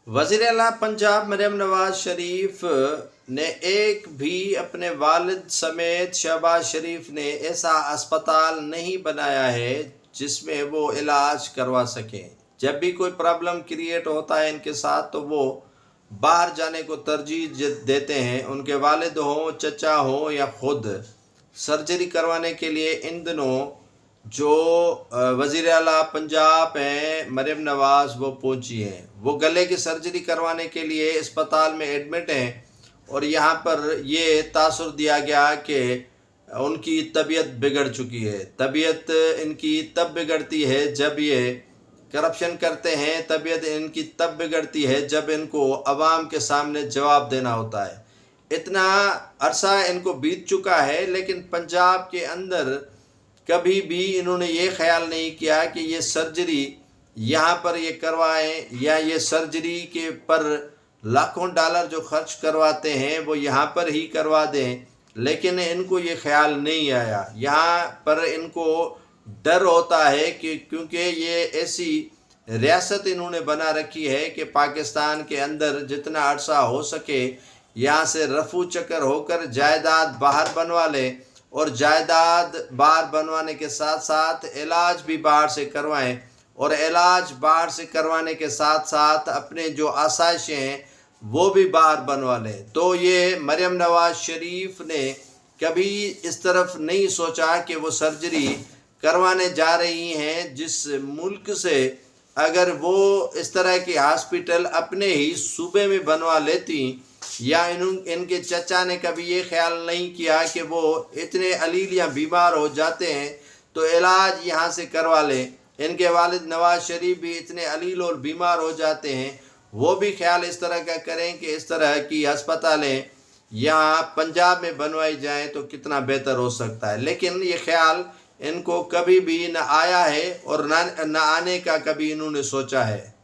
वज़ीर आला पंजाब मरियम नवाज शरीफ ने एक भी अपने वालिद समेत शहबाज शरीफ ने ऐसा अस्पताल नहीं बनाया है जिसमें वो इलाज करवा सकें। जब भी कोई प्रॉब्लम क्रिएट होता है इनके साथ तो वो बाहर जाने को तरजीह देते हैं। उनके वालिद हों, चचा हों या खुद सर्जरी करवाने के लिए इन दिनों जो वज़ीर आला पंजाब हैं मरियम नवाज वो पहुंची हैं। वो गले की सर्जरी करवाने के लिए अस्पताल में एडमिट हैं और यहाँ पर ये तासुर दिया गया कि उनकी तबीयत बिगड़ चुकी है। तबीयत इनकी तब बिगड़ती है जब ये करप्शन करते हैं, तबीयत इनकी तब बिगड़ती है जब इनको अवाम के सामने जवाब देना होता है। इतना अरसा इनको बीत चुका है लेकिन पंजाब के अंदर कभी भी इन्होंने ये ख्याल नहीं किया कि ये सर्जरी यहाँ पर ये करवाएं या ये सर्जरी के पर लाखों डॉलर जो खर्च करवाते हैं वो यहाँ पर ही करवा दें। लेकिन इनको ये ख्याल नहीं आया। यहाँ पर इनको डर होता है कि क्योंकि ये ऐसी रियासत इन्होंने बना रखी है कि पाकिस्तान के अंदर जितना अरसा हो सके यहाँ से रफू चक्कर होकर जायदाद बाहर बनवा लें और जायदाद बाहर बनवाने के साथ साथ इलाज भी बाहर से करवाएं और इलाज बाहर से करवाने के साथ साथ अपने जो आसाइशें हैं वो भी बाहर बनवा लें। तो ये मरियम नवाज शरीफ ने कभी इस तरफ नहीं सोचा कि वो सर्जरी करवाने जा रही हैं जिस मुल्क से अगर वो इस तरह की हॉस्पिटल अपने ही सूबे में बनवा लेती या इनके चचा ने कभी ये ख्याल नहीं किया कि वो इतने अलील या बीमार हो जाते हैं तो इलाज यहाँ से करवा लें। इनके वालिद नवाज शरीफ भी इतने अलील और बीमार हो जाते हैं, वो भी ख्याल इस तरह का करें कि इस तरह की अस्पतालें यहाँ पंजाब में बनवाई जाएं तो कितना बेहतर हो सकता है। लेकिन ये ख्याल इनको कभी भी न आया है और न आने का कभी इन्होंने सोचा है।